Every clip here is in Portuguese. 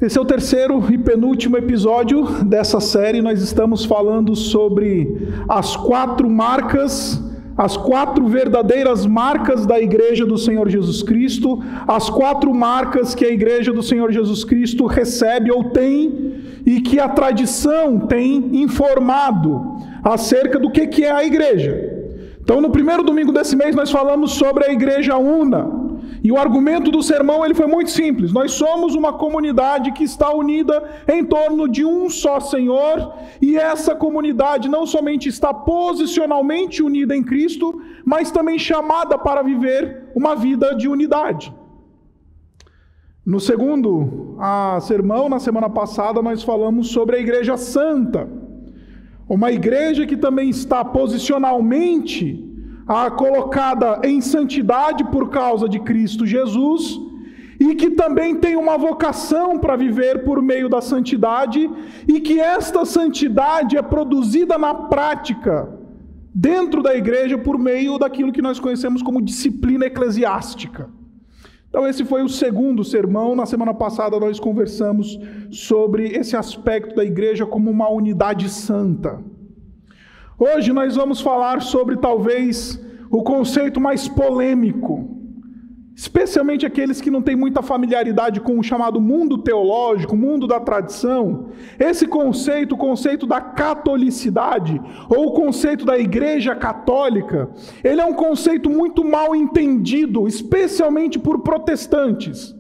Esse é o terceiro e penúltimo episódio dessa série. Nós estamos falando sobre as 4 marcas, as 4 verdadeiras marcas da Igreja do Senhor Jesus Cristo, as 4 marcas que a Igreja do Senhor Jesus Cristo recebe ou tem e que a tradição tem informado acerca do que é a Igreja. Então, no primeiro domingo desse mês, nós falamos sobre a Igreja Una. E o argumento do sermão ele foi muito simples. Nós somos uma comunidade que está unida em torno de um só Senhor, e essa comunidade não somente está posicionalmente unida em Cristo, mas também chamada para viver uma vida de unidade. No segundo sermão, na semana passada, nós falamos sobre a Igreja Santa, uma igreja que também está posicionalmente colocada em santidade por causa de Cristo Jesus, e que também tem uma vocação para viver por meio da santidade, e que esta santidade é produzida na prática, dentro da igreja, por meio daquilo que nós conhecemos como disciplina eclesiástica. Então esse foi o segundo sermão. Na semana passada nós conversamos sobre esse aspecto da igreja como uma unidade santa. Hoje nós vamos falar sobre talvez o conceito mais polêmico, especialmente aqueles que não têm muita familiaridade com o chamado mundo teológico, mundo da tradição. Esse conceito, o conceito da catolicidade, ou o conceito da Igreja Católica, ele é um conceito muito mal entendido, especialmente por protestantes.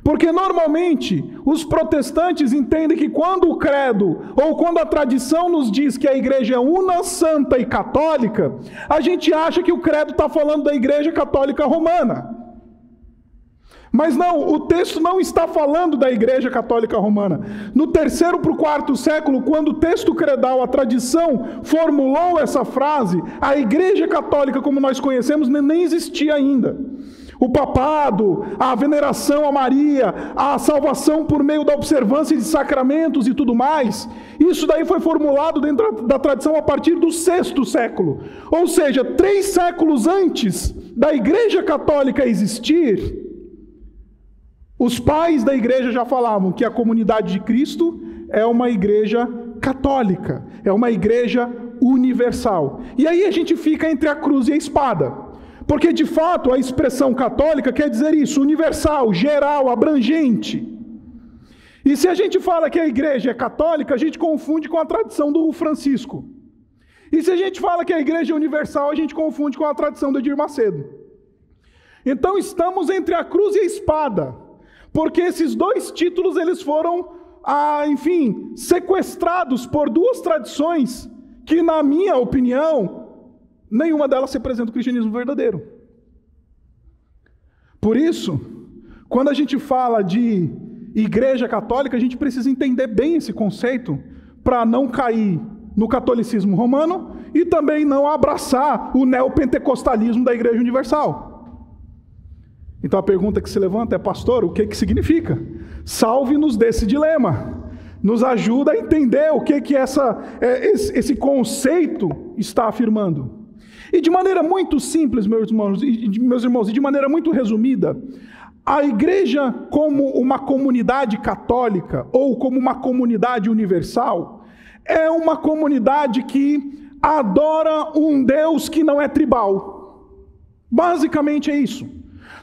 Porque normalmente os protestantes entendem que quando o credo ou quando a tradição nos diz que a igreja é una, santa e católica, a gente acha que o credo está falando da Igreja Católica Romana. Mas não, o texto não está falando da Igreja Católica Romana. No 3º para o 4º século, quando o texto credal, a tradição, formulou essa frase, a Igreja Católica como nós conhecemos nem existia ainda. O papado, a veneração a Maria, a salvação por meio da observância de sacramentos e tudo mais, isso daí foi formulado dentro da tradição a partir do 6º século. Ou seja, 3 séculos antes da Igreja Católica existir, os pais da igreja já falavam que a comunidade de Cristo é uma igreja católica, é uma igreja universal. E aí a gente fica entre a cruz e a espada. Porque, de fato, a expressão católica quer dizer isso, universal, geral, abrangente. E se a gente fala que a igreja é católica, a gente confunde com a tradição do Francisco. E se a gente fala que a igreja é universal, a gente confunde com a tradição do Edir Macedo. Então, estamos entre a cruz e a espada, porque esses 2 títulos, eles foram, sequestrados por 2 tradições que, na minha opinião, nenhuma delas representa o cristianismo verdadeiro. Por isso, quando a gente fala de igreja católica, a gente precisa entender bem esse conceito para não cair no catolicismo romano e também não abraçar o neopentecostalismo da Igreja Universal. Então a pergunta que se levanta é: pastor, o que significa? Salve-nos desse dilema. Nos ajuda a entender o que esse conceito está afirmando. E de maneira muito simples, meus irmãos, e de maneira muito resumida, a igreja como uma comunidade católica, ou como uma comunidade universal, é uma comunidade que adora um Deus que não é tribal. Basicamente é isso.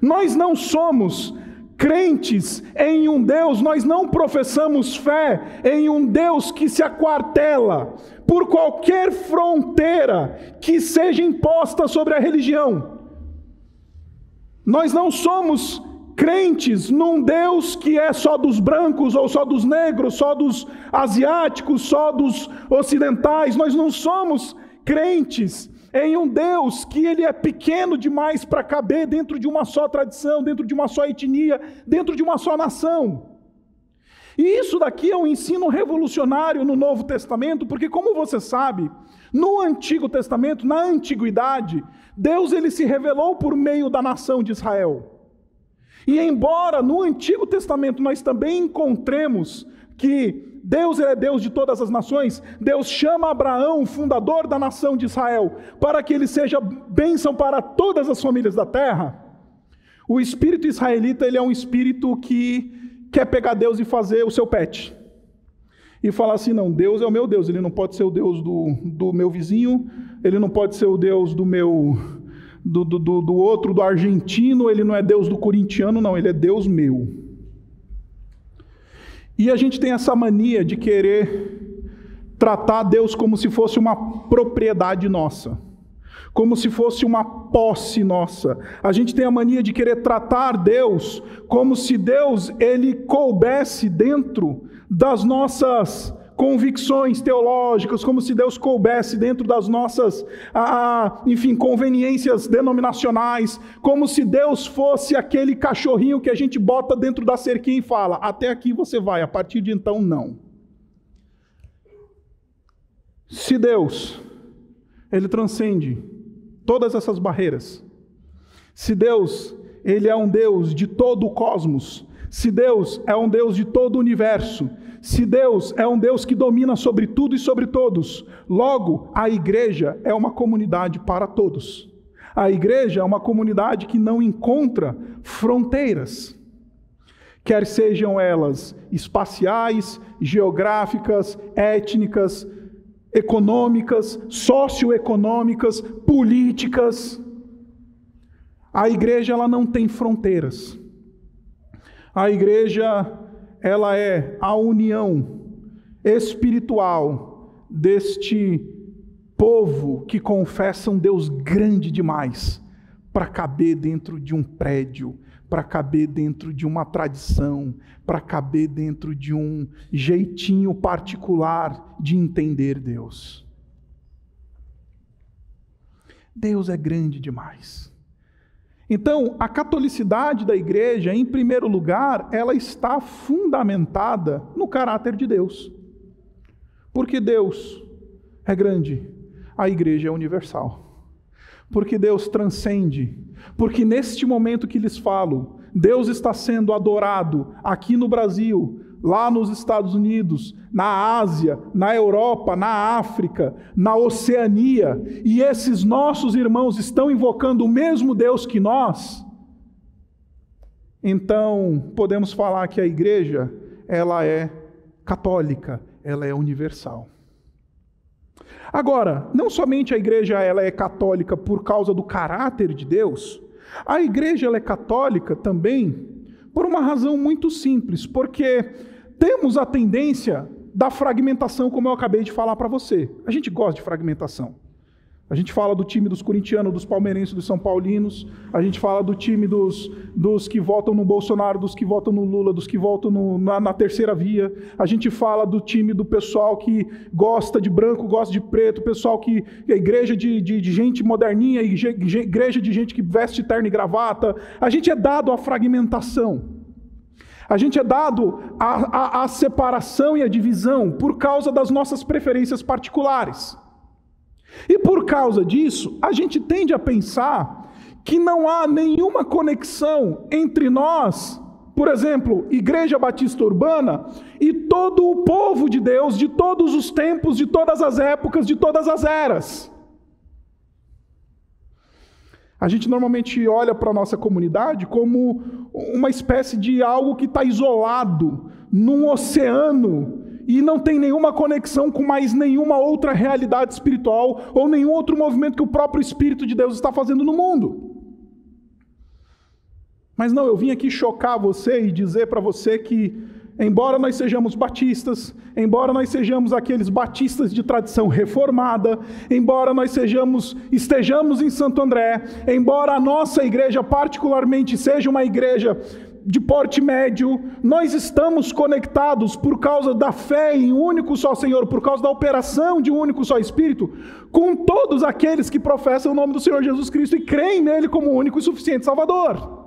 Nós não somos crentes em um Deus, nós não professamos fé em um Deus que se aquartela por qualquer fronteira que seja imposta sobre a religião. Nós não somos crentes num Deus que é só dos brancos, ou só dos negros, só dos asiáticos, só dos ocidentais. Nós não somos crentes em um Deus que ele é pequeno demais para caber dentro de uma só tradição, dentro de uma só etnia, dentro de uma só nação. E isso daqui é um ensino revolucionário no Novo Testamento, porque, como você sabe, no Antigo Testamento, na Antiguidade, Deus ele se revelou por meio da nação de Israel. E embora no Antigo Testamento nós também encontremos que Deus é Deus de todas as nações, Deus chama Abraão, fundador da nação de Israel, para que ele seja bênção para todas as famílias da terra. O espírito israelita ele é um espírito que quer pegar Deus e fazer o seu pet. E falar assim, não, Deus é o meu Deus, ele não pode ser o Deus do meu vizinho, ele não pode ser o Deus do outro, do argentino, ele não é Deus do corintiano, não, ele é Deus meu. E a gente tem essa mania de querer tratar Deus como se fosse uma propriedade nossa, como se fosse uma posse nossa. A gente tem a mania de querer tratar Deus como se Deus, ele coubesse dentro das nossas convicções teológicas, como se Deus coubesse dentro das nossas, conveniências denominacionais, como se Deus fosse aquele cachorrinho que a gente bota dentro da cerquinha e fala, até aqui você vai, a partir de então não. Se Deus, ele transcende todas essas barreiras, se Deus, ele é um Deus de todo o cosmos, se Deus é um Deus de todo o universo, se Deus é um Deus que domina sobre tudo e sobre todos, logo, a igreja é uma comunidade para todos. A igreja é uma comunidade que não encontra fronteiras, quer sejam elas espaciais, geográficas, étnicas, econômicas, socioeconômicas, políticas. A igreja, ela não tem fronteiras. A igreja, ela é a união espiritual deste povo que confessa um Deus grande demais para caber dentro de um prédio, para caber dentro de uma tradição, para caber dentro de um jeitinho particular de entender Deus. Deus é grande demais. Então, a catolicidade da igreja, em primeiro lugar, ela está fundamentada no caráter de Deus. Porque Deus é grande, a igreja é universal. Porque Deus transcende, porque neste momento que lhes falo, Deus está sendo adorado aqui no Brasil, lá nos Estados Unidos, na Ásia, na Europa, na África, na Oceania, e esses nossos irmãos estão invocando o mesmo Deus que nós, então podemos falar que a igreja, ela é católica, ela é universal. Agora, não somente a igreja ela é católica por causa do caráter de Deus, a igreja ela é católica também por uma razão muito simples, porque temos a tendência da fragmentação, como eu acabei de falar para você. A gente gosta de fragmentação. A gente fala do time dos corintianos, dos palmeirenses, dos são paulinos, a gente fala do time dos que votam no Bolsonaro, dos que votam no Lula, dos que votam na terceira via, a gente fala do time do pessoal que gosta de branco, gosta de preto, pessoal que é igreja de gente moderninha, igreja de gente que veste terno e gravata. A gente é dado à fragmentação. A gente é dado à separação e à divisão por causa das nossas preferências particulares. E por causa disso, a gente tende a pensar que não há nenhuma conexão entre nós, por exemplo, Igreja Batista Urbana, e todo o povo de Deus, de todos os tempos, de todas as épocas, de todas as eras. A gente normalmente olha para a nossa comunidade como uma espécie de algo que está isolado num oceano e não tem nenhuma conexão com mais nenhuma outra realidade espiritual ou nenhum outro movimento que o próprio Espírito de Deus está fazendo no mundo. Mas não, eu vim aqui chocar você e dizer para você que, embora nós sejamos batistas, embora nós sejamos aqueles batistas de tradição reformada, embora nós estejamos em Santo André, embora a nossa igreja particularmente seja uma igreja de porte médio, nós estamos conectados por causa da fé em um único só Senhor, por causa da operação de um único só Espírito, com todos aqueles que professam o nome do Senhor Jesus Cristo e creem nele como único e suficiente Salvador.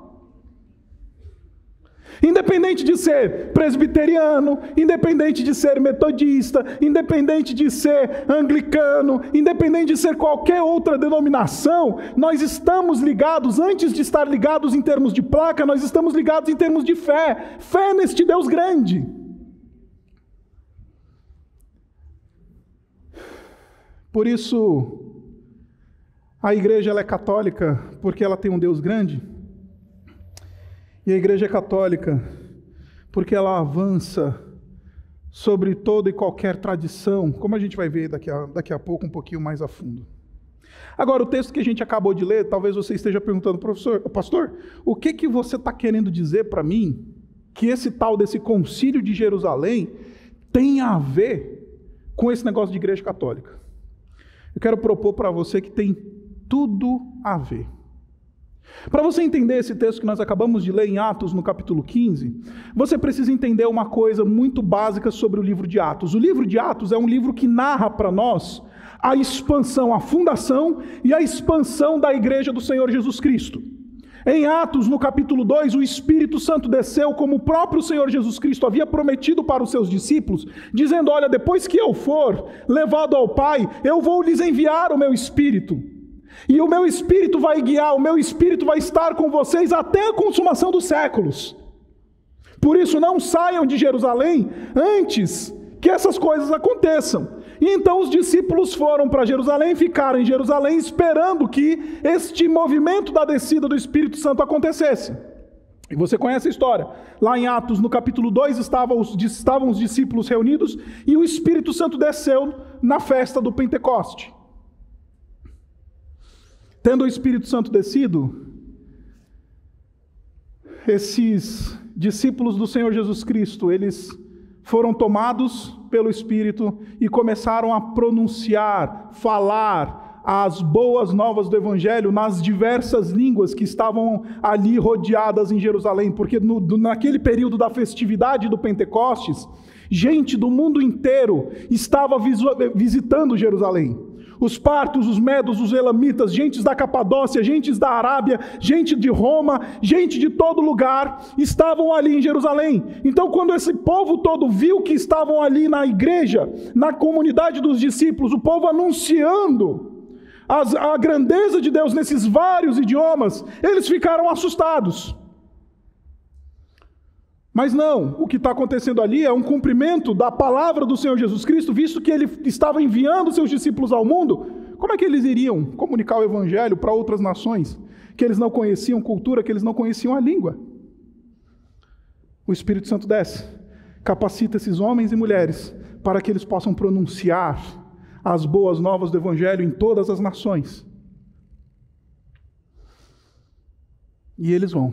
Independente de ser presbiteriano, independente de ser metodista, independente de ser anglicano, independente de ser qualquer outra denominação, nós estamos ligados, antes de estar ligados em termos de placa, nós estamos ligados em termos de fé. Fé neste Deus grande. Por isso, a igreja ela é católica porque ela tem um Deus grande. E a igreja é católica porque ela avança sobre toda e qualquer tradição, como a gente vai ver daqui a pouco um pouquinho mais a fundo. Agora, o texto que a gente acabou de ler, talvez você esteja perguntando, pastor, o que você está querendo dizer para mim que esse tal desse concílio de Jerusalém tem a ver com esse negócio de igreja católica? Eu quero propor para você que tem tudo a ver. Para você entender esse texto que nós acabamos de ler em Atos, no capítulo 15, você precisa entender uma coisa muito básica sobre o livro de Atos. O livro de Atos é um livro que narra para nós a expansão, a fundação e a expansão da igreja do Senhor Jesus Cristo. Em Atos, no capítulo 2, o Espírito Santo desceu como o próprio Senhor Jesus Cristo havia prometido para os seus discípulos, dizendo: olha, depois que eu for levado ao Pai, eu vou lhes enviar o meu Espírito. E o meu Espírito vai guiar, o meu Espírito vai estar com vocês até a consumação dos séculos. Por isso, não saiam de Jerusalém antes que essas coisas aconteçam. E então os discípulos foram para Jerusalém, ficaram em Jerusalém esperando que este movimento da descida do Espírito Santo acontecesse. E você conhece a história. Lá em Atos, no capítulo 2, estavam os discípulos reunidos e o Espírito Santo desceu na festa do Pentecoste. Tendo o Espírito Santo descido, esses discípulos do Senhor Jesus Cristo, eles foram tomados pelo Espírito e começaram a pronunciar, falar as boas novas do Evangelho nas diversas línguas que estavam ali rodeadas em Jerusalém, porque naquele período da festividade do Pentecostes, gente do mundo inteiro estava visitando Jerusalém. Os partos, os medos, os elamitas, gentes da Capadócia, gentes da Arábia, gente de Roma, gente de todo lugar, estavam ali em Jerusalém. Então, quando esse povo todo viu que estavam ali na igreja, na comunidade dos discípulos, o povo anunciando a grandeza de Deus nesses vários idiomas, eles ficaram assustados. Mas não, o que está acontecendo ali é um cumprimento da palavra do Senhor Jesus Cristo, visto que Ele estava enviando seus discípulos ao mundo. Como é que eles iriam comunicar o Evangelho para outras nações, que eles não conheciam cultura, que eles não conheciam a língua? O Espírito Santo desce, capacita esses homens e mulheres para que eles possam pronunciar as boas novas do Evangelho em todas as nações. E eles vão.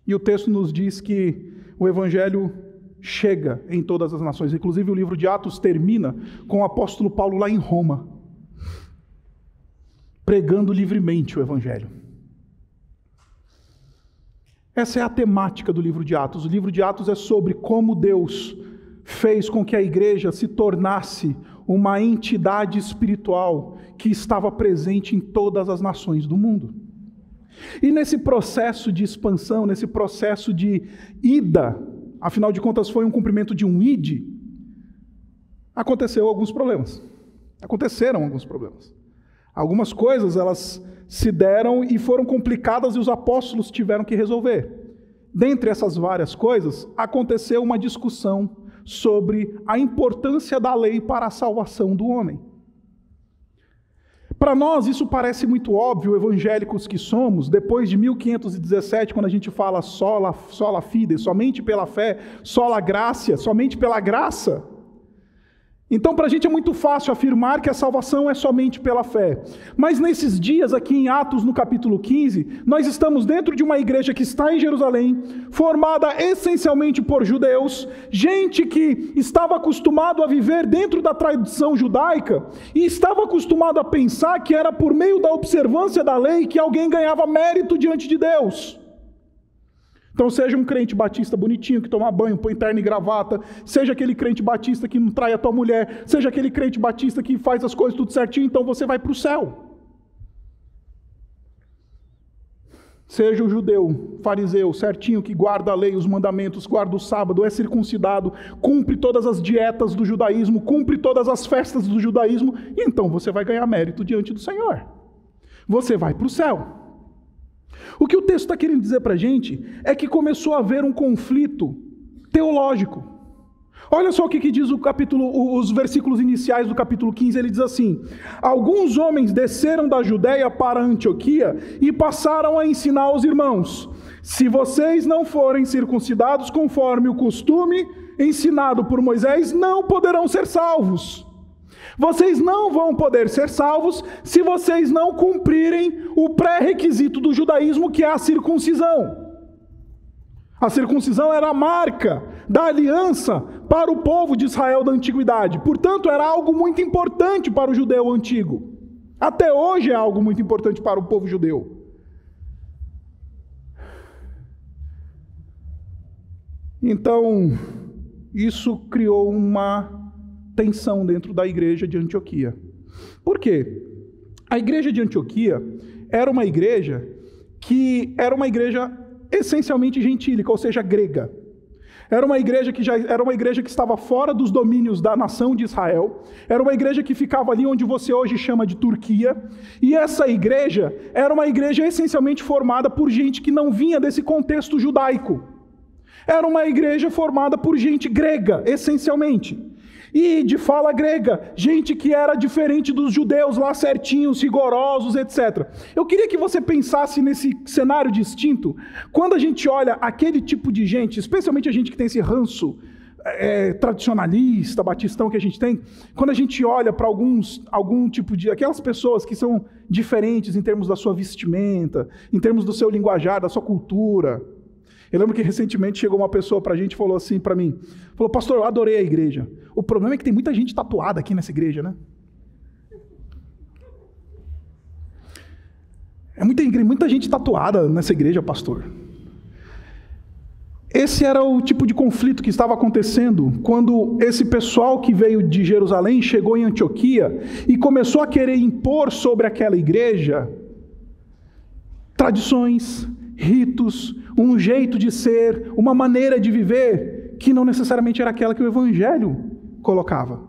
E o texto nos diz que o Evangelho chega em todas as nações. Inclusive o livro de Atos termina com o apóstolo Paulo lá em Roma, pregando livremente o Evangelho. Essa é a temática do livro de Atos. O livro de Atos é sobre como Deus fez com que a igreja se tornasse uma entidade espiritual que estava presente em todas as nações do mundo. E nesse processo de expansão, nesse processo de ida, afinal de contas foi um cumprimento de um ide, aconteceram alguns problemas. Algumas coisas elas se deram e foram complicadas e os apóstolos tiveram que resolver. Dentre essas várias coisas, aconteceu uma discussão sobre a importância da lei para a salvação do homem. Para nós isso parece muito óbvio, evangélicos que somos, depois de 1517, quando a gente fala sola fide, somente pela fé, sola gratia, somente pela graça. Então para a gente é muito fácil afirmar que a salvação é somente pela fé. Mas nesses dias aqui em Atos, no capítulo 15, nós estamos dentro de uma igreja que está em Jerusalém, formada essencialmente por judeus, gente que estava acostumado a viver dentro da tradição judaica e estava acostumado a pensar que era por meio da observância da lei que alguém ganhava mérito diante de Deus. Então seja um crente batista bonitinho, que toma banho, põe terno e gravata, seja aquele crente batista que não trai a tua mulher, seja aquele crente batista que faz as coisas tudo certinho, então você vai para o céu. Seja o judeu, fariseu, certinho, que guarda a lei, os mandamentos, guarda o sábado, é circuncidado, cumpre todas as dietas do judaísmo, cumpre todas as festas do judaísmo, e então você vai ganhar mérito diante do Senhor. Você vai para o céu. O que o texto está querendo dizer para a gente é que começou a haver um conflito teológico. Olha só o que diz os versículos iniciais do capítulo 15, ele diz assim: alguns homens desceram da Judéia para Antioquia e passaram a ensinar aos irmãos: Se vocês não forem circuncidados conforme o costume ensinado por Moisés, não poderão ser salvos. Vocês não vão poder ser salvos se vocês não cumprirem o pré-requisito do judaísmo, que é a circuncisão. A circuncisão era a marca da aliança para o povo de Israel da antiguidade. Portanto, era algo muito importante para o judeu antigo. Até hoje é algo muito importante para o povo judeu. Então, isso criou uma tensão dentro da igreja de Antioquia. Por quê? A igreja de Antioquia era uma igreja essencialmente gentílica, ou seja, grega. Era uma igreja que estava fora dos domínios da nação de Israel. Era uma igreja que ficava ali onde você hoje chama de Turquia. E essa igreja era uma igreja essencialmente formada por gente que não vinha desse contexto judaico. Era uma igreja formada por gente grega, essencialmente. E de fala grega, gente que era diferente dos judeus lá certinhos, rigorosos, etc. Eu queria que você pensasse nesse cenário distinto, quando a gente olha aquele tipo de gente, especialmente a gente que tem esse ranço tradicionalista, batistão que a gente tem, quando a gente olha para algum tipo de... aquelas pessoas que são diferentes em termos da sua vestimenta, em termos do seu linguajar, da sua cultura. Eu lembro que recentemente chegou uma pessoa para a gente e falou assim para mim, falou: pastor, eu adorei a igreja. O problema é que tem muita gente tatuada aqui nessa igreja, né? É muita gente tatuada nessa igreja, pastor. Esse era o tipo de conflito que estava acontecendo quando esse pessoal que veio de Jerusalém chegou em Antioquia e começou a querer impor sobre aquela igreja tradições, ritos, um jeito de ser, uma maneira de viver que não necessariamente era aquela que o evangelho colocava.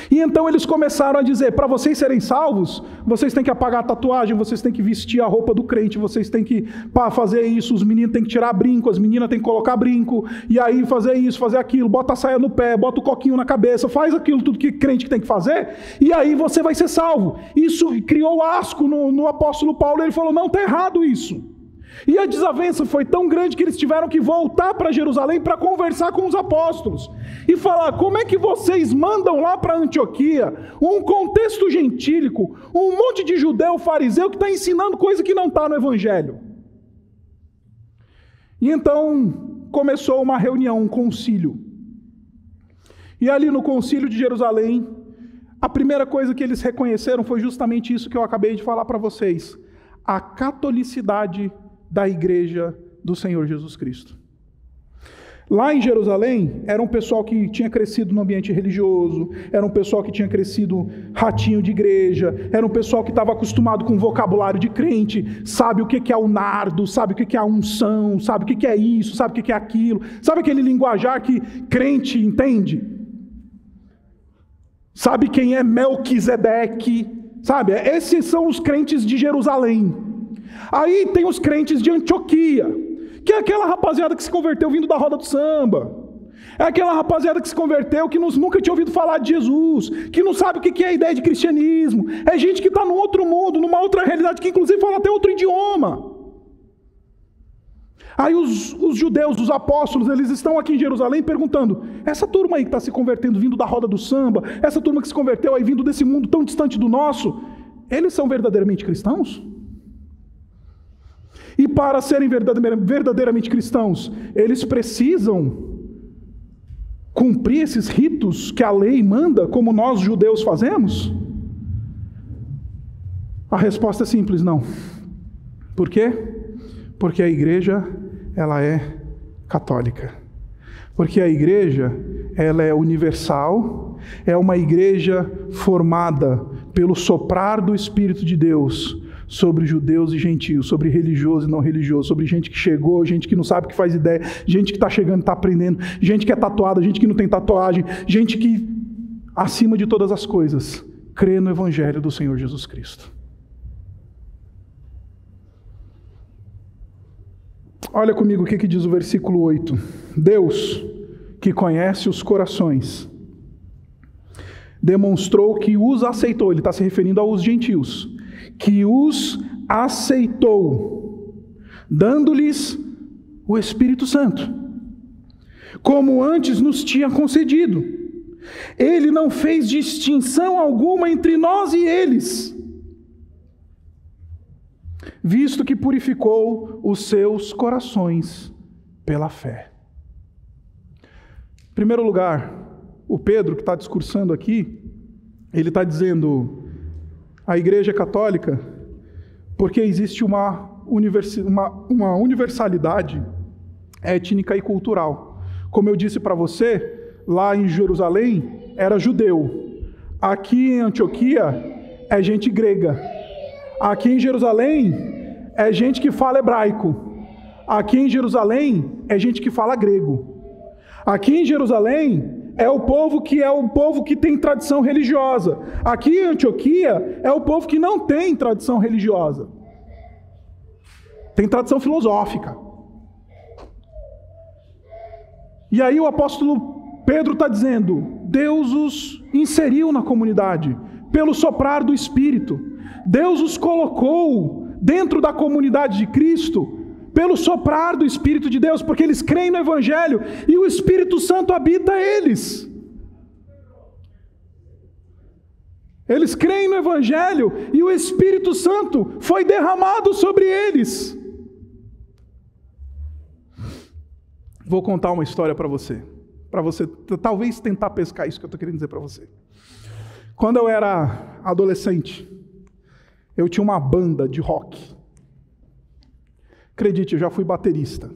E então eles começaram a dizer: para vocês serem salvos, vocês têm que apagar a tatuagem, vocês têm que vestir a roupa do crente, vocês têm que fazer isso, os meninos têm que tirar brinco, as meninas têm que colocar brinco, e aí fazer isso, fazer aquilo, bota a saia no pé, bota o coquinho na cabeça, faz aquilo tudo que crente tem que fazer, e aí você vai ser salvo. Isso criou asco no apóstolo Paulo. Ele falou: não, está errado isso. E a desavença foi tão grande que eles tiveram que voltar para Jerusalém para conversar com os apóstolos e falar: como é que vocês mandam lá para Antioquia um contexto gentílico, um monte de judeu fariseu que está ensinando coisa que não está no evangelho? E então começou uma reunião, um concílio. E ali no concílio de Jerusalém, a primeira coisa que eles reconheceram foi justamente isso que eu acabei de falar para vocês: a catolicidade da igreja do Senhor Jesus Cristo. Lá em Jerusalém, era um pessoal que tinha crescido no ambiente religioso, era um pessoal que tinha crescido ratinho de igreja, era um pessoal que estava acostumado com o vocabulário de crente, sabe o que é o nardo, sabe o que é a unção, sabe o que é isso, sabe o que é aquilo, sabe aquele linguajar que crente entende? Sabe quem é Melquisedeque, sabe? Esses são os crentes de Jerusalém. Aí tem os crentes de Antioquia, que é aquela rapaziada que se converteu vindo da roda do samba. É aquela rapaziada que se converteu, que nunca tinha ouvido falar de Jesus, que não sabe o que é a ideia de cristianismo. É gente que está num outro mundo, numa outra realidade, que inclusive fala até outro idioma. Aí os judeus, os apóstolos, eles estão aqui em Jerusalém perguntando: essa turma aí que está se convertendo vindo da roda do samba, essa turma que se converteu aí vindo desse mundo tão distante do nosso, eles são verdadeiramente cristãos? E para serem verdadeiramente cristãos, eles precisam cumprir esses ritos que a lei manda, como nós judeus fazemos? A resposta é simples: não. Por quê? Porque a igreja, ela é católica. Porque a igreja, ela é universal, é uma igreja formada pelo soprar do Espírito de Deus sobre judeus e gentios, sobre religioso e não religioso, sobre gente que chegou, gente que não sabe o que faz ideia, gente que está chegando e está aprendendo, gente que é tatuada, gente que não tem tatuagem, gente que, acima de todas as coisas, crê no Evangelho do Senhor Jesus Cristo. Olha comigo o que diz o versículo 8. Deus, que conhece os corações, demonstrou que os aceitou. Ele está se referindo aos gentios, que os aceitou, dando-lhes o Espírito Santo, como antes nos tinha concedido. Ele não fez distinção alguma entre nós e eles, visto que purificou os seus corações pela fé. Em primeiro lugar, o Pedro, que está discursando aqui, ele está dizendo: a Igreja Católica, porque existe uma universalidade étnica e cultural. Como eu disse para você, lá em Jerusalém era judeu. Aqui em Antioquia é gente grega. Aqui em Jerusalém é gente que fala hebraico. Aqui em Jerusalém é gente que fala grego. Aqui em Jerusalém é o povo que tem tradição religiosa. Aqui em Antioquia é o povo que não tem tradição religiosa. Tem tradição filosófica. E aí o apóstolo Pedro está dizendo: Deus os inseriu na comunidade pelo soprar do Espírito. Deus os colocou dentro da comunidade de Cristo pelo soprar do Espírito de Deus, porque eles creem no Evangelho e o Espírito Santo habita eles. Eles creem no Evangelho e o Espírito Santo foi derramado sobre eles. Vou contar uma história para você talvez tentar pescar isso que eu estou querendo dizer para você. Quando eu era adolescente, eu tinha uma banda de rock. Acredite, eu já fui baterista.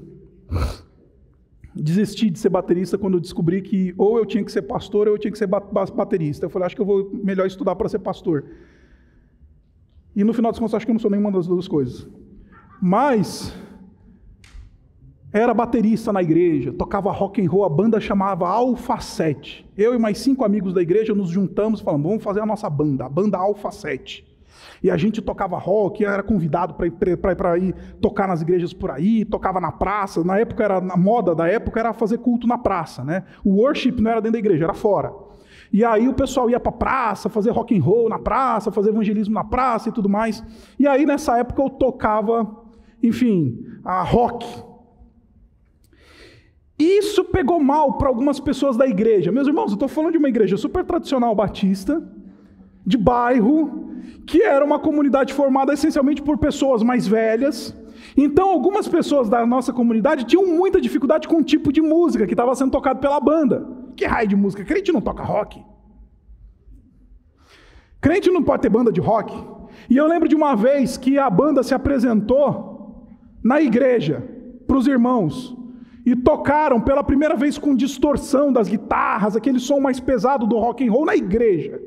Desisti de ser baterista quando eu descobri que ou eu tinha que ser pastor ou eu tinha que ser baterista. Eu falei, acho que eu vou melhor estudar para ser pastor. E no final das contas, acho que eu não sou nenhuma das duas coisas. Mas era baterista na igreja, tocava rock and roll, a banda chamava Alfa 7. Eu e mais 5 amigos da igreja nos juntamos e falamos, vamos fazer a nossa banda, a banda Alfa 7. E a gente tocava rock, era convidado para ir tocar nas igrejas por aí, tocava na praça. Na época, na moda da época era fazer culto na praça, né? O worship não era dentro da igreja, era fora. E aí o pessoal ia para a praça, fazer rock and roll na praça, fazer evangelismo na praça e tudo mais. E aí nessa época eu tocava, enfim, a rock. Isso pegou mal para algumas pessoas da igreja. Meus irmãos, eu estou falando de uma igreja super tradicional batista, de bairro, que era uma comunidade formada essencialmente por pessoas mais velhas. Então, algumas pessoas da nossa comunidade tinham muita dificuldade com o tipo de música que estava sendo tocado pela banda. Que raio de música? Crente não toca rock. Crente não pode ter banda de rock. E eu lembro de uma vez que a banda se apresentou na igreja para os irmãos e tocaram pela primeira vez com distorção das guitarras, aquele som mais pesado do rock and roll na igreja.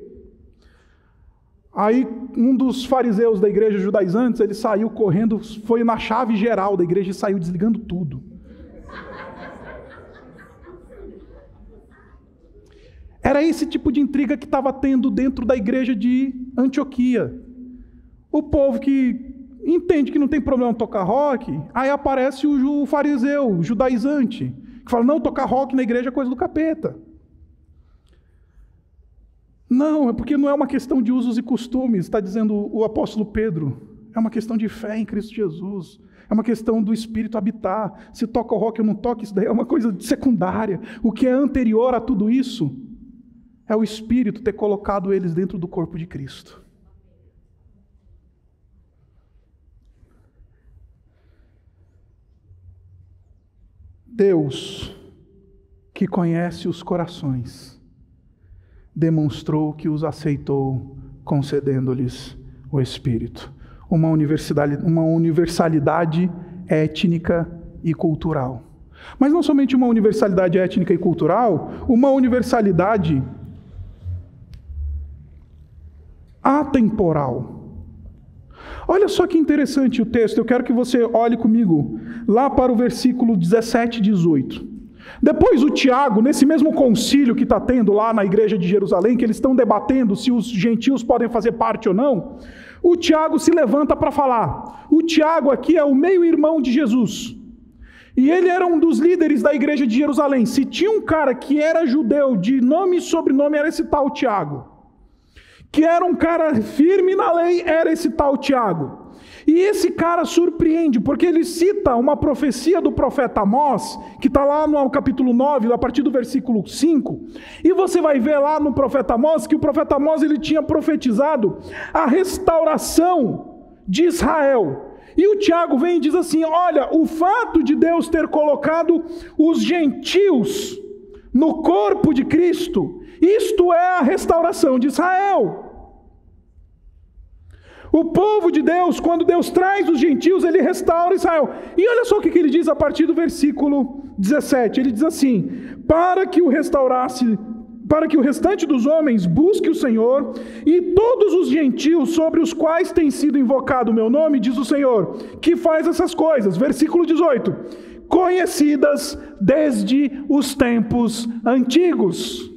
Aí um dos fariseus da igreja judaizantes, ele saiu correndo, foi na chave geral da igreja e saiu desligando tudo. Era esse tipo de intriga que estava tendo dentro da igreja de Antioquia. O povo que entende que não tem problema tocar rock, aí aparece o fariseu, o judaizante, que fala, não, tocar rock na igreja é coisa do capeta. Não, é porque não é uma questão de usos e costumes, está dizendo o apóstolo Pedro. É uma questão de fé em Cristo Jesus. É uma questão do Espírito habitar. Se toca o rock ou não toca, isso daí é uma coisa secundária. O que é anterior a tudo isso é o Espírito ter colocado eles dentro do corpo de Cristo. Deus, que conhece os corações, demonstrou que os aceitou, concedendo-lhes o Espírito. Uma universalidade étnica e cultural. Mas não somente uma universalidade étnica e cultural, uma universalidade atemporal. Olha só que interessante o texto, eu quero que você olhe comigo lá para o versículo 17 e 18. Depois o Tiago, nesse mesmo concílio que está tendo lá na igreja de Jerusalém, que eles estão debatendo se os gentios podem fazer parte ou não, o Tiago se levanta para falar. O Tiago aqui é o meio-irmão de Jesus. E ele era um dos líderes da igreja de Jerusalém. Se tinha um cara que era judeu, de nome e sobrenome, era esse tal Tiago. Que era um cara firme na lei, era esse tal Tiago. E esse cara surpreende, porque ele cita uma profecia do profeta Amós, que está lá no capítulo 9, a partir do versículo 5, e você vai ver lá no profeta Amós, que o profeta Amós ele tinha profetizado a restauração de Israel. E o Tiago vem e diz assim, olha, o fato de Deus ter colocado os gentios no corpo de Cristo, isto é a restauração de Israel. O povo de Deus, quando Deus traz os gentios, ele restaura Israel. E olha só o que ele diz a partir do versículo 17. Ele diz assim, para que o restante dos homens busque o Senhor, e todos os gentios sobre os quais tem sido invocado o meu nome, diz o Senhor, que faz essas coisas. Versículo 18, conhecidas desde os tempos antigos.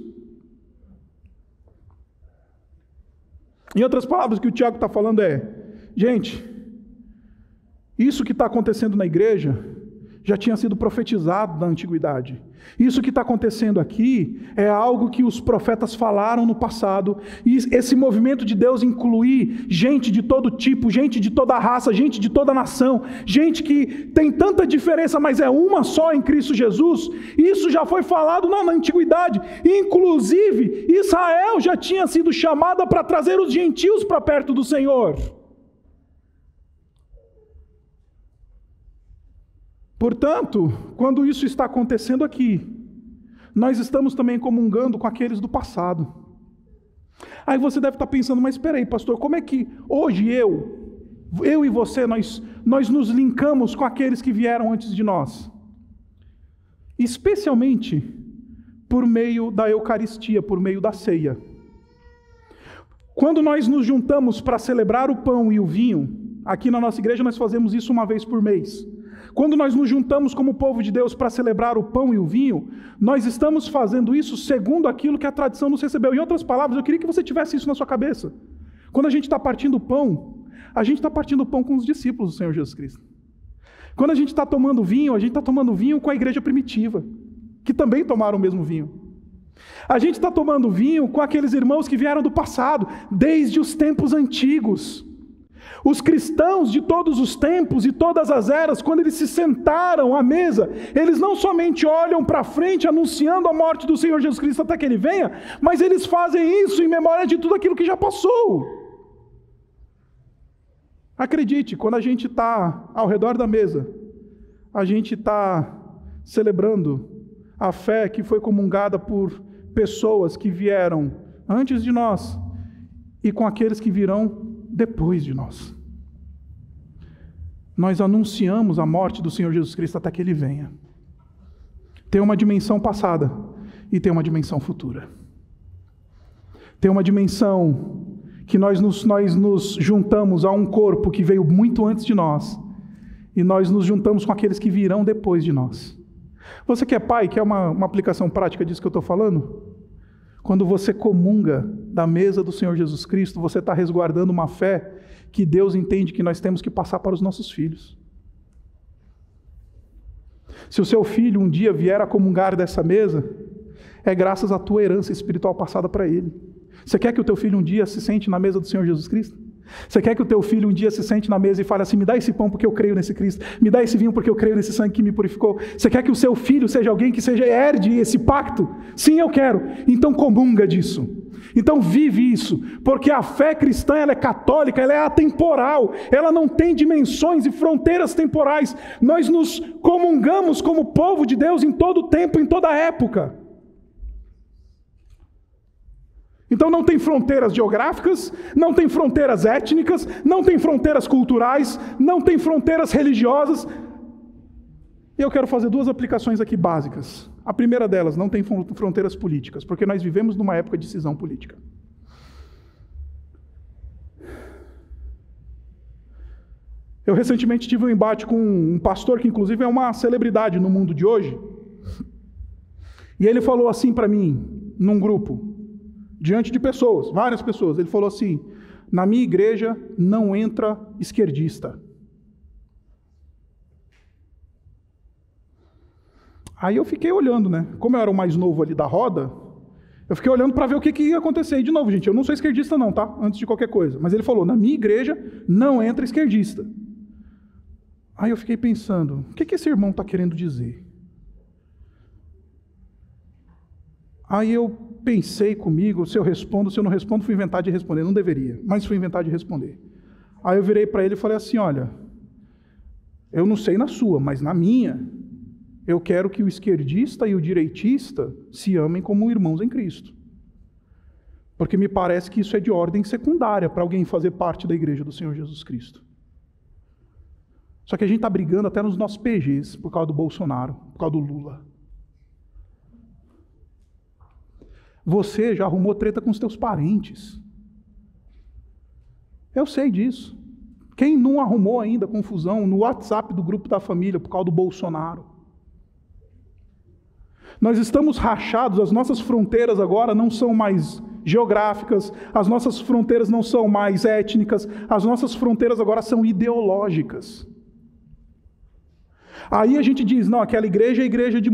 Em outras palavras, o que o Tiago está falando é, gente, isso que está acontecendo na igreja já tinha sido profetizado na antiguidade. Isso que está acontecendo aqui é algo que os profetas falaram no passado, e esse movimento de Deus incluir gente de todo tipo, gente de toda raça, gente de toda nação, gente que tem tanta diferença, mas é uma só em Cristo Jesus, isso já foi falado na antiguidade. Inclusive, Israel já tinha sido chamada para trazer os gentios para perto do Senhor. Portanto, quando isso está acontecendo aqui, nós estamos também comungando com aqueles do passado. Aí você deve estar pensando, mas espera aí, pastor, como é que hoje eu e você, nós nos linkamos com aqueles que vieram antes de nós? Especialmente por meio da Eucaristia, por meio da ceia. Quando nós nos juntamos para celebrar o pão e o vinho, aqui na nossa igreja nós fazemos isso uma vez por mês. Quando nós nos juntamos como povo de Deus para celebrar o pão e o vinho, nós estamos fazendo isso segundo aquilo que a tradição nos recebeu. Em outras palavras, eu queria que você tivesse isso na sua cabeça. Quando a gente está partindo o pão, a gente está partindo o pão com os discípulos do Senhor Jesus Cristo. Quando a gente está tomando vinho, a gente está tomando vinho com a igreja primitiva, que também tomaram o mesmo vinho. A gente está tomando vinho com aqueles irmãos que vieram do passado, desde os tempos antigos. Os cristãos de todos os tempos e todas as eras, quando eles se sentaram à mesa, eles não somente olham para frente anunciando a morte do Senhor Jesus Cristo até que Ele venha, mas eles fazem isso em memória de tudo aquilo que já passou. Acredite, quando a gente está ao redor da mesa, a gente está celebrando a fé que foi comungada por pessoas que vieram antes de nós e com aqueles que virão depois de nós. Nós anunciamos a morte do Senhor Jesus Cristo até que Ele venha. Tem uma dimensão passada e tem uma dimensão futura. Tem uma dimensão que nós nos juntamos a um corpo que veio muito antes de nós, e nós nos juntamos com aqueles que virão depois de nós. Você que é pai, quer uma aplicação prática disso que eu estou falando? Quando você comunga da mesa do Senhor Jesus Cristo, você está resguardando uma fé que Deus entende que nós temos que passar para os nossos filhos. Se o seu filho um dia vier a comungar dessa mesa, é graças à tua herança espiritual passada para ele. Você quer que o teu filho um dia se sente na mesa do Senhor Jesus Cristo? Você quer que o teu filho um dia se sente na mesa e fale assim, me dá esse pão porque eu creio nesse Cristo, me dá esse vinho porque eu creio nesse sangue que me purificou? Você quer que o seu filho seja alguém que herde esse pacto? Sim, eu quero. Então comunga disso. Então vive isso, porque a fé cristã ela é católica, ela é atemporal, ela não tem dimensões e fronteiras temporais. Nós nos comungamos como povo de Deus em todo tempo, em toda época. Então não tem fronteiras geográficas, não tem fronteiras étnicas, não tem fronteiras culturais, não tem fronteiras religiosas. Eu quero fazer duas aplicações aqui básicas. A primeira delas, não tem fronteiras políticas, porque nós vivemos numa época de cisão política. Eu recentemente tive um embate com um pastor que inclusive é uma celebridade no mundo de hoje. E ele falou assim para mim, num grupo, diante de pessoas, várias pessoas, ele falou assim, na minha igreja não entra esquerdista. Aí eu fiquei olhando, né? Como eu era o mais novo ali da roda, Eu fiquei olhando para ver o que ia acontecer. E de novo, gente, eu não sou esquerdista não, tá? Antes de qualquer coisa. Mas ele falou, na minha igreja não entra esquerdista. Aí eu fiquei pensando, o que esse irmão está querendo dizer? Aí eu pensei comigo, se eu respondo, se eu não respondo, fui inventar de responder. Não deveria, mas fui inventar de responder. Aí eu virei para ele e falei assim, olha, eu não sei na sua, mas na minha, eu quero que o esquerdista e o direitista se amem como irmãos em Cristo. Porque me parece que isso é de ordem secundária para alguém fazer parte da igreja do Senhor Jesus Cristo. Só que a gente está brigando até nos nossos PGs, por causa do Bolsonaro, por causa do Lula. Você já arrumou treta com os teus parentes. Eu sei disso. Quem não arrumou ainda confusão no WhatsApp do grupo da família por causa do Bolsonaro? Nós estamos rachados, as nossas fronteiras agora não são mais geográficas, as nossas fronteiras não são mais étnicas, as nossas fronteiras agora são ideológicas. Aí a gente diz, não, aquela igreja é a igreja de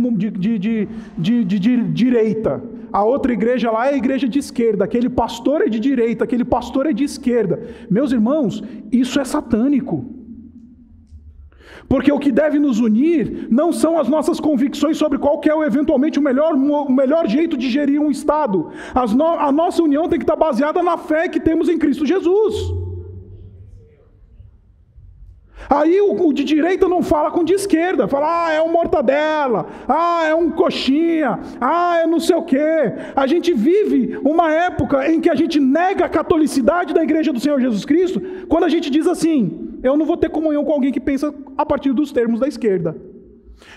direita, a outra igreja lá é a igreja de esquerda, aquele pastor é de direita, aquele pastor é de esquerda. Meus irmãos, isso é satânico. Porque o que deve nos unir não são as nossas convicções sobre qual que é eventualmente o melhor jeito de gerir um Estado. A nossa união tem que estar baseada na fé que temos em Cristo Jesus. Aí o de direita não fala com o de esquerda, fala, é um mortadela, é um coxinha, é não sei o quê. A gente vive uma época em que a gente nega a catolicidade da igreja do Senhor Jesus Cristo, quando a gente diz assim, eu não vou ter comunhão com alguém que pensa a partir dos termos da esquerda.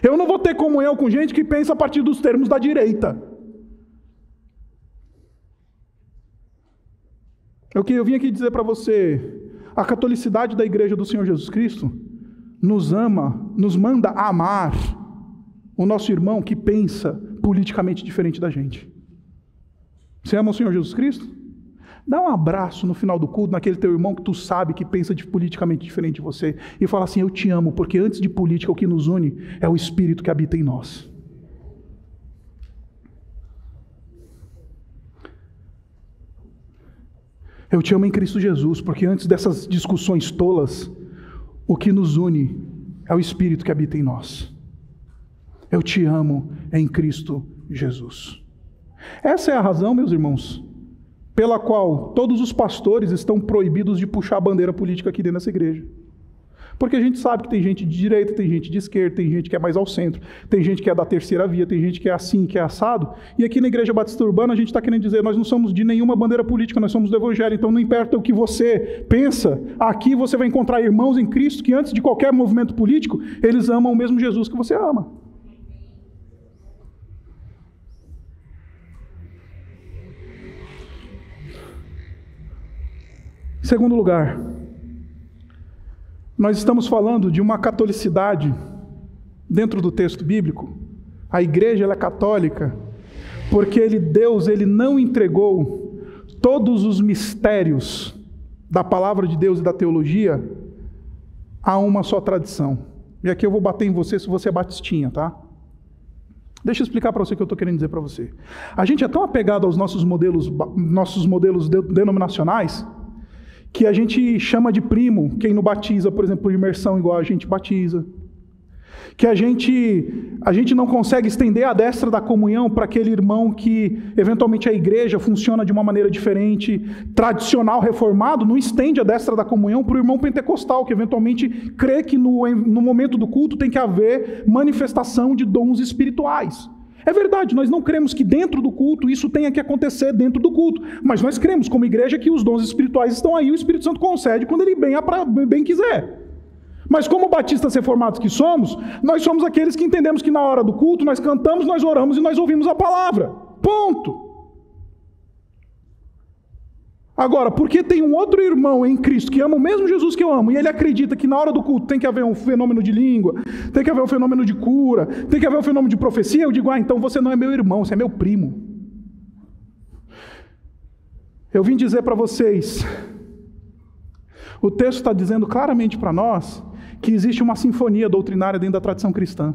Eu não vou ter comunhão com gente que pensa a partir dos termos da direita. Eu vim aqui dizer para você, a catolicidade da igreja do Senhor Jesus Cristo nos ama, nos manda amar o nosso irmão que pensa politicamente diferente da gente. Você ama o Senhor Jesus Cristo? Dá um abraço no final do culto naquele teu irmão que tu sabe que pensa politicamente diferente de você e fala assim, eu te amo, porque antes de política o que nos une é o Espírito que habita em nós. Eu te amo em Cristo Jesus, porque antes dessas discussões tolas, o que nos une é o Espírito que habita em nós. Eu te amo em Cristo Jesus. Essa é a razão, meus irmãos, pela qual todos os pastores estão proibidos de puxar a bandeira política aqui dentro dessa igreja. Porque a gente sabe que tem gente de direita, tem gente de esquerda, tem gente que é mais ao centro, tem gente que é da terceira via, tem gente que é assim, que é assado. E aqui na Igreja Batista Urbana a gente está querendo dizer, nós não somos de nenhuma bandeira política, nós somos do Evangelho. Então não importa o que você pensa, aqui você vai encontrar irmãos em Cristo que antes de qualquer movimento político, eles amam o mesmo Jesus que você ama. Em segundo lugar, nós estamos falando de uma catolicidade dentro do texto bíblico. A igreja ela é católica porque Deus não entregou todos os mistérios da palavra de Deus e da teologia a uma só tradição. E aqui eu vou bater em você se você é batistinha, tá? Deixa eu explicar para você o que eu estou querendo dizer para você. A gente é tão apegado aos nossos modelos denominacionais, que a gente chama de primo quem não batiza, por exemplo, por imersão igual a gente batiza. Que a gente não consegue estender a destra da comunhão para aquele irmão que, eventualmente, a igreja funciona de uma maneira diferente, tradicional, reformado, não estende a destra da comunhão para o irmão pentecostal, que eventualmente crê que no momento do culto tem que haver manifestação de dons espirituais. É verdade, nós não cremos que dentro do culto isso tenha que acontecer dentro do culto, mas nós cremos como igreja que os dons espirituais estão aí, o Espírito Santo concede quando ele bem quiser. Mas como batistas reformados que somos, nós somos aqueles que entendemos que na hora do culto nós cantamos, nós oramos e nós ouvimos a palavra. Ponto. Agora, porque tem um outro irmão em Cristo que ama o mesmo Jesus que eu amo, e ele acredita que na hora do culto tem que haver um fenômeno de língua, tem que haver um fenômeno de cura, tem que haver um fenômeno de profecia, eu digo, então você não é meu irmão, você é meu primo. Eu vim dizer para vocês, o texto está dizendo claramente para nós que existe uma sinfonia doutrinária dentro da tradição cristã.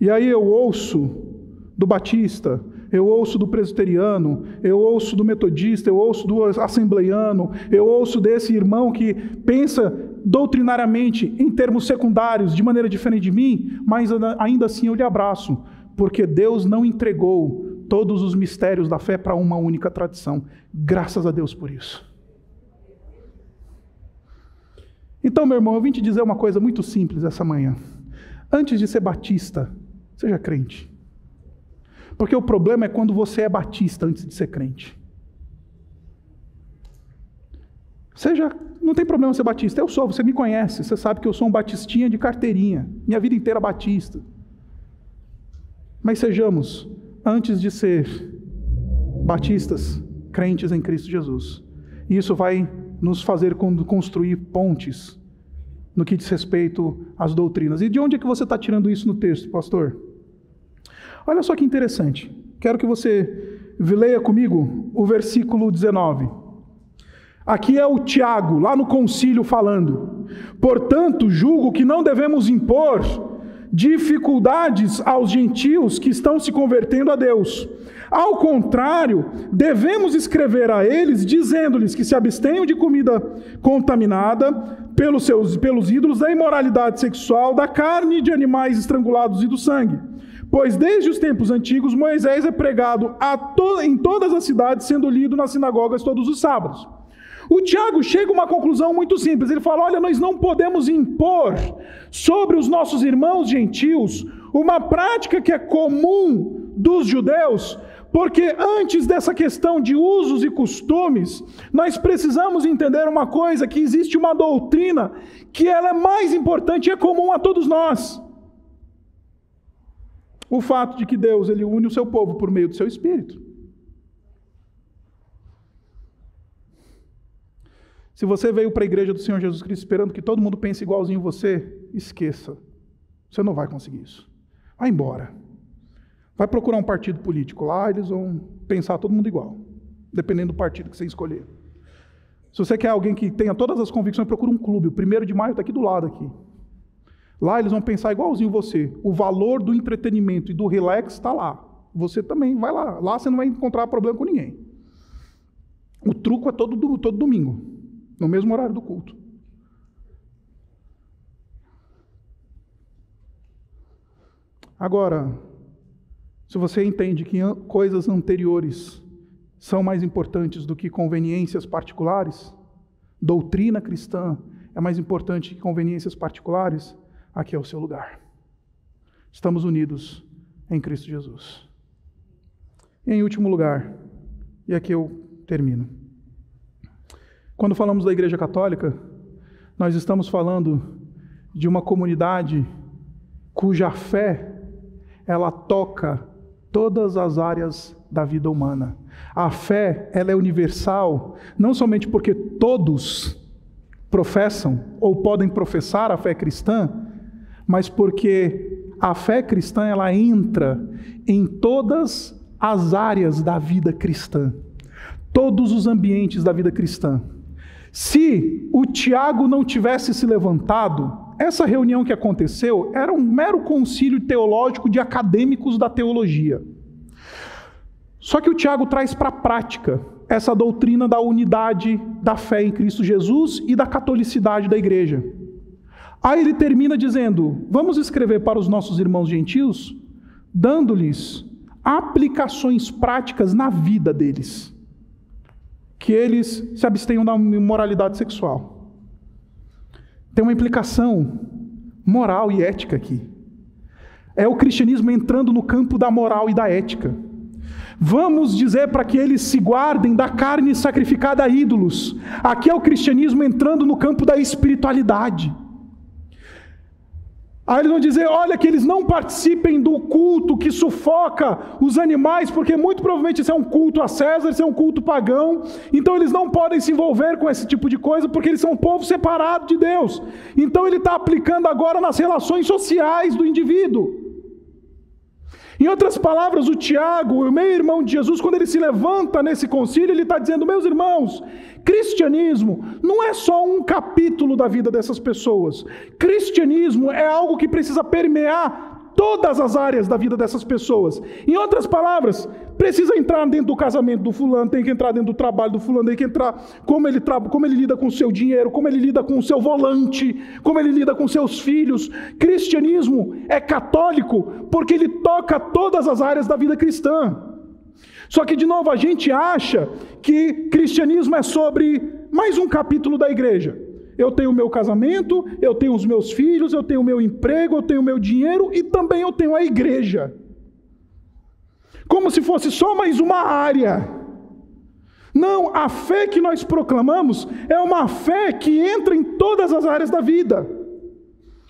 E aí eu ouço do batista, eu ouço do presbiteriano, eu ouço do metodista, eu ouço do assembleiano, eu ouço desse irmão que pensa doutrinariamente em termos secundários, de maneira diferente de mim, mas ainda assim eu lhe abraço, porque Deus não entregou todos os mistérios da fé para uma única tradição. Graças a Deus por isso. Então, meu irmão, eu vim te dizer uma coisa muito simples essa manhã. Antes de ser batista, seja crente. Porque o problema é quando você é batista antes de ser crente. Não tem problema ser batista. Eu sou, você me conhece, você sabe que eu sou um batistinha de carteirinha. Minha vida inteira batista. Mas sejamos, antes de ser batistas, crentes em Cristo Jesus. E isso vai nos fazer construir pontes no que diz respeito às doutrinas. E de onde é que você está tirando isso no texto, pastor? Olha só que interessante. Quero que você leia comigo o versículo 19. Aqui é o Tiago, lá no concílio falando. Portanto, julgo que não devemos impor dificuldades aos gentios que estão se convertendo a Deus. Ao contrário, devemos escrever a eles, dizendo-lhes que se abstenham de comida contaminada pelos ídolos, da imoralidade sexual, da carne de animais estrangulados e do sangue. Pois desde os tempos antigos, Moisés é pregado em todas as cidades, sendo lido nas sinagogas todos os sábados. O Tiago chega a uma conclusão muito simples. Ele fala, olha, nós não podemos impor sobre os nossos irmãos gentios uma prática que é comum dos judeus, porque antes dessa questão de usos e costumes, nós precisamos entender uma coisa, que existe uma doutrina que ela é mais importante e é comum a todos nós. O fato de que Deus, Ele une o seu povo por meio do seu Espírito. Se você veio para a igreja do Senhor Jesus Cristo esperando que todo mundo pense igualzinho você, esqueça. Você não vai conseguir isso. Vai embora. Vai procurar um partido político. Lá eles vão pensar todo mundo igual, dependendo do partido que você escolher. Se você quer alguém que tenha todas as convicções, procura um clube. O 1º de maio está aqui do lado aqui. Lá eles vão pensar igualzinho você. O valor do entretenimento e do relax está lá. Você também vai lá. Lá você não vai encontrar problema com ninguém. O truco é todo domingo, no mesmo horário do culto. Agora, se você entende que coisas anteriores são mais importantes do que conveniências particulares, doutrina cristã é mais importante que conveniências particulares, aqui é o seu lugar. Estamos unidos em Cristo Jesus. E em último lugar, e aqui eu termino. Quando falamos da Igreja Católica, nós estamos falando de uma comunidade cuja fé, ela toca todas as áreas da vida humana. A fé, ela é universal, não somente porque todos professam ou podem professar a fé cristã, mas porque a fé cristã, ela entra em todas as áreas da vida cristã, todos os ambientes da vida cristã. Se o Tiago não tivesse se levantado, essa reunião que aconteceu era um mero concílio teológico de acadêmicos da teologia. Só que o Tiago traz para a prática essa doutrina da unidade da fé em Cristo Jesus e da catolicidade da igreja. Aí ele termina dizendo, vamos escrever para os nossos irmãos gentios, dando-lhes aplicações práticas na vida deles, que eles se abstenham da imoralidade sexual. Tem uma implicação moral e ética aqui. É o cristianismo entrando no campo da moral e da ética. Vamos dizer para que eles se guardem da carne sacrificada a ídolos. Aqui é o cristianismo entrando no campo da espiritualidade. Aí eles vão dizer, olha, que eles não participem do culto que sufoca os animais, porque muito provavelmente isso é um culto a César, isso é um culto pagão, então eles não podem se envolver com esse tipo de coisa, porque eles são um povo separado de Deus. Então ele está aplicando agora nas relações sociais do indivíduo. Em outras palavras, o Tiago, o meio-irmão de Jesus, quando ele se levanta nesse concílio, ele está dizendo, meus irmãos, cristianismo não é só um capítulo da vida dessas pessoas. Cristianismo é algo que precisa permear todas as áreas da vida dessas pessoas. Em outras palavras, precisa entrar dentro do casamento do fulano, tem que entrar dentro do trabalho do fulano, tem que entrar como ele lida com o seu dinheiro, como ele lida com o seu volante, como ele lida com seus filhos. Cristianismo é católico porque ele toca todas as áreas da vida cristã. Só que, de novo, a gente acha que cristianismo é sobre mais um capítulo da igreja. Eu tenho o meu casamento, eu tenho os meus filhos, eu tenho o meu emprego, eu tenho o meu dinheiro e também eu tenho a igreja. Como se fosse só mais uma área. Não, a fé que nós proclamamos é uma fé que entra em todas as áreas da vida.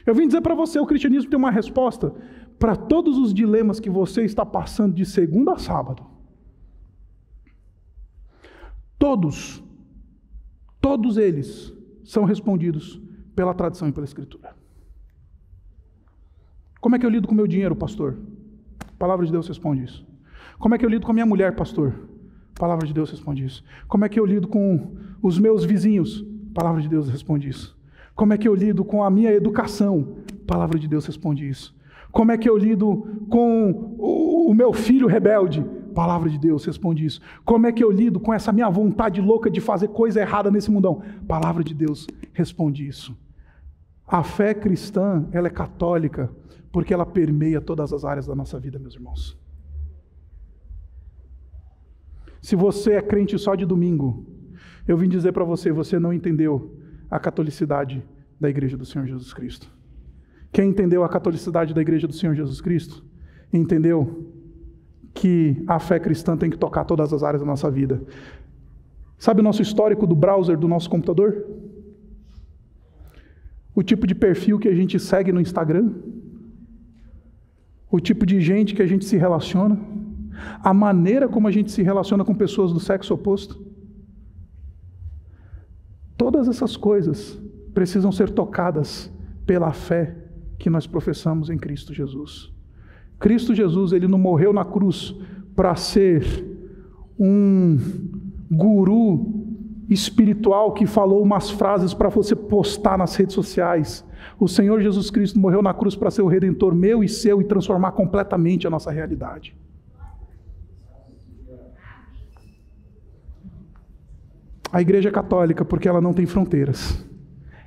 Eu vim dizer para você, o cristianismo tem uma resposta para todos os dilemas que você está passando de segunda a sábado. Todos eles são respondidos pela tradição e pela Escritura. Como é que eu lido com o meu dinheiro, pastor? A palavra de Deus responde isso. Como é que eu lido com a minha mulher, pastor? A palavra de Deus responde isso. Como é que eu lido com os meus vizinhos? A palavra de Deus responde isso. Como é que eu lido com a minha educação? A palavra de Deus responde isso. Como é que eu lido com o meu filho rebelde? A palavra de Deus responde isso. Como é que eu lido com essa minha vontade louca de fazer coisa errada nesse mundão? A palavra de Deus responde isso. A fé cristã, ela é católica, porque ela permeia todas as áreas da nossa vida, meus irmãos. Se você é crente só de domingo, eu vim dizer para você, você não entendeu a catolicidade da igreja do Senhor Jesus Cristo. Quem entendeu a catolicidade da igreja do Senhor Jesus Cristo, entendeu que a fé cristã tem que tocar todas as áreas da nossa vida. Sabe o nosso histórico do browser do nosso computador? O tipo de perfil que a gente segue no Instagram? O tipo de gente que a gente se relaciona? A maneira como a gente se relaciona com pessoas do sexo oposto? Todas essas coisas precisam ser tocadas pela fé que nós professamos em Cristo Jesus. Cristo Jesus, ele não morreu na cruz para ser um guru espiritual que falou umas frases para você postar nas redes sociais. O Senhor Jesus Cristo morreu na cruz para ser o Redentor meu e seu e transformar completamente a nossa realidade. A igreja é católica porque ela não tem fronteiras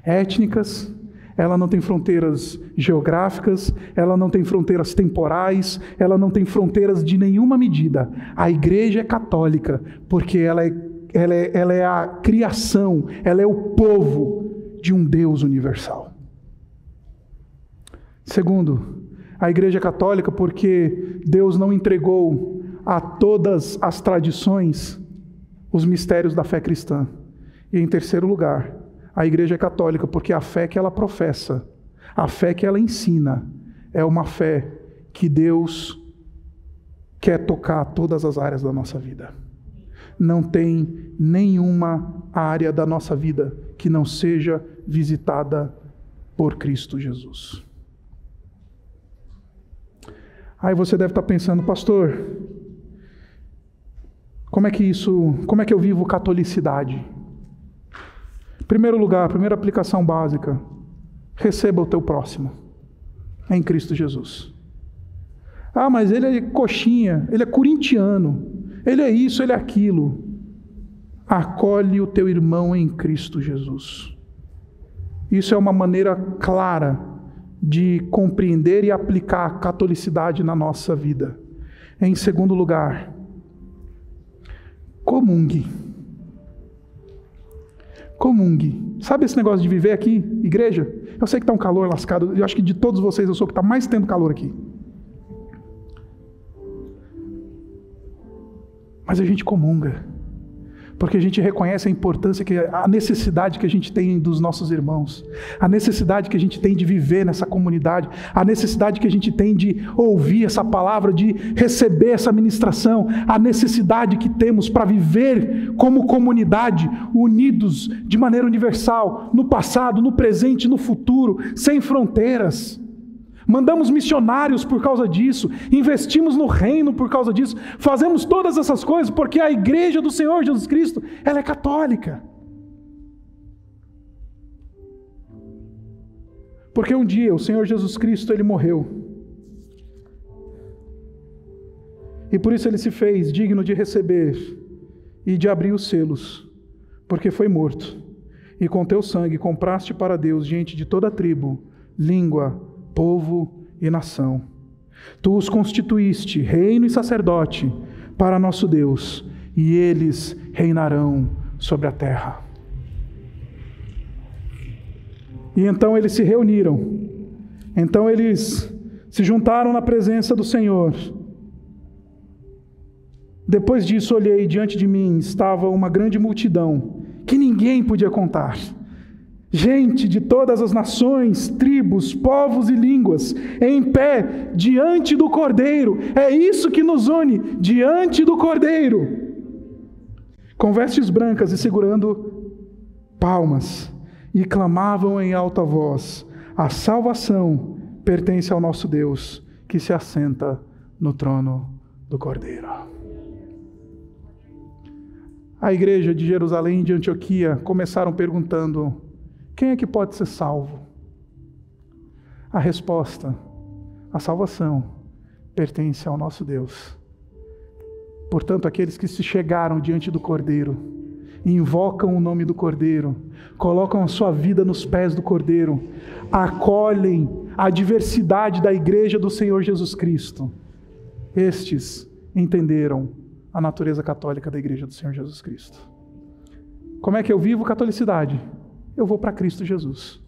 étnicas, ela não tem fronteiras geográficas, ela não tem fronteiras temporais, ela não tem fronteiras de nenhuma medida. A igreja é católica porque ela é a criação, ela é o povo de um Deus universal. Segundo, a igreja é católica porque Deus não entregou a todas as tradições os mistérios da fé cristã. E em terceiro lugar, a igreja é católica porque a fé que ela professa, a fé que ela ensina, é uma fé que Deus quer tocar todas as áreas da nossa vida. Não tem nenhuma área da nossa vida que não seja visitada por Cristo Jesus. Aí você deve estar pensando, pastor, como é que eu vivo catolicidade? Primeiro lugar, primeira aplicação básica, receba o teu próximo, em Cristo Jesus. Ah, mas ele é coxinha, ele é corintiano, ele é isso, ele é aquilo. Acolhe o teu irmão em Cristo Jesus. Isso é uma maneira clara de compreender e aplicar a catolicidade na nossa vida. Em segundo lugar, comungue. Comungue. Sabe esse negócio de viver aqui, igreja? Eu sei que está um calor lascado, eu acho que de todos vocês eu sou o que está mais tendo calor aqui. Mas a gente comunga, porque a gente reconhece a importância, a necessidade que a gente tem dos nossos irmãos, a necessidade que a gente tem de viver nessa comunidade, a necessidade que a gente tem de ouvir essa palavra, de receber essa ministração, a necessidade que temos para viver como comunidade, unidos de maneira universal, no passado, no presente, no futuro, sem fronteiras. Mandamos missionários por causa disso, investimos no reino por causa disso, fazemos todas essas coisas porque a igreja do Senhor Jesus Cristo, ela é católica. Porque um dia o Senhor Jesus Cristo, ele morreu E por isso ele se fez digno de receber e de abrir os selos, porque foi morto. E com teu sangue compraste para Deus gente de toda tribo, língua, povo e nação. Tu os constituíste reino e sacerdote para nosso Deus, e eles reinarão sobre a terra. E então eles se reuniram. Então eles se juntaram na presença do Senhor. Depois disso olhei, diante de mim estava uma grande multidão, que ninguém podia contar. Gente de todas as nações, tribos, povos e línguas, em pé diante do Cordeiro. É isso que nos une, diante do Cordeiro. Com vestes brancas e segurando palmas, e clamavam em alta voz: a salvação pertence ao nosso Deus, que se assenta no trono do Cordeiro. A igreja de Jerusalém e de Antioquia começaram perguntando: quem é que pode ser salvo? A resposta: a salvação pertence ao nosso Deus. Portanto, aqueles que se chegaram diante do Cordeiro, invocam o nome do Cordeiro, colocam a sua vida nos pés do Cordeiro, acolhem a diversidade da igreja do Senhor Jesus Cristo. Estes entenderam a natureza católica da igreja do Senhor Jesus Cristo. Como é que eu vivo catolicidade? Eu vou para Cristo Jesus,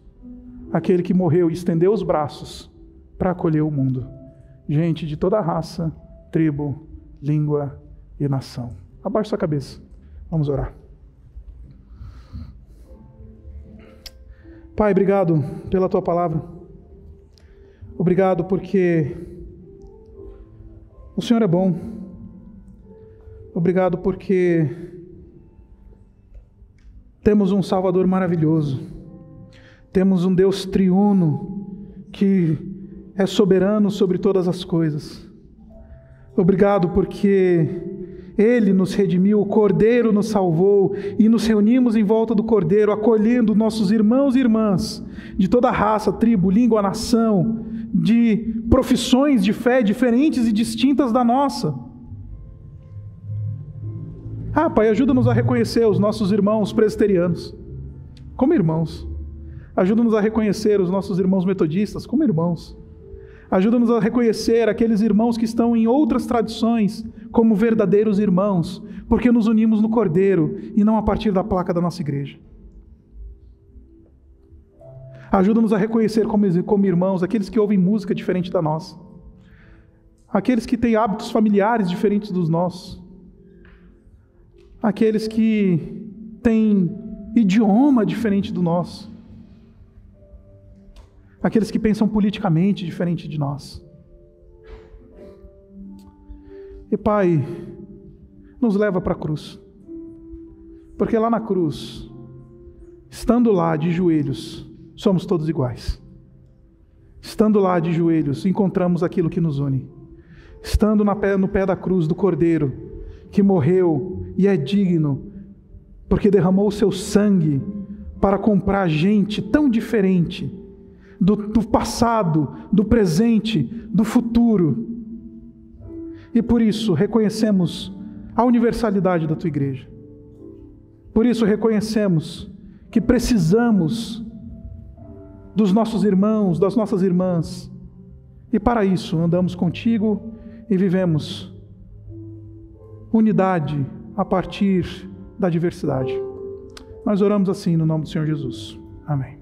aquele que morreu e estendeu os braços para acolher o mundo. Gente de toda raça, tribo, língua e nação. Abaixe sua cabeça, vamos orar. Pai, obrigado pela Tua palavra. Obrigado porque o Senhor é bom. Obrigado porque temos um Salvador maravilhoso. Temos um Deus triuno que é soberano sobre todas as coisas. Obrigado porque Ele nos redimiu, o Cordeiro nos salvou e nos reunimos em volta do Cordeiro, acolhendo nossos irmãos e irmãs de toda raça, tribo, língua, nação, de profissões de fé diferentes e distintas da nossa. Pai, ajuda-nos a reconhecer os nossos irmãos presbiterianos como irmãos. Ajuda-nos a reconhecer os nossos irmãos metodistas como irmãos. Ajuda-nos a reconhecer aqueles irmãos que estão em outras tradições como verdadeiros irmãos, porque nos unimos no Cordeiro e não a partir da placa da nossa igreja. Ajuda-nos a reconhecer como irmãos aqueles que ouvem música diferente da nossa, aqueles que têm hábitos familiares diferentes dos nossos, aqueles que têm idioma diferente do nosso, aqueles que pensam politicamente diferente de nós. E Pai, nos leva para a cruz, porque lá na cruz, estando lá de joelhos, somos todos iguais. Estando lá de joelhos, encontramos aquilo que nos une. Estando no pé da cruz do Cordeiro, que morreu e é digno, porque derramou o seu sangue para comprar gente tão diferente do passado, do presente, do futuro. E por isso reconhecemos a universalidade da Tua igreja. Por isso reconhecemos que precisamos dos nossos irmãos, das nossas irmãs. E para isso andamos contigo e vivemos unidade a partir da diversidade. Nós oramos assim no nome do Senhor Jesus. Amém.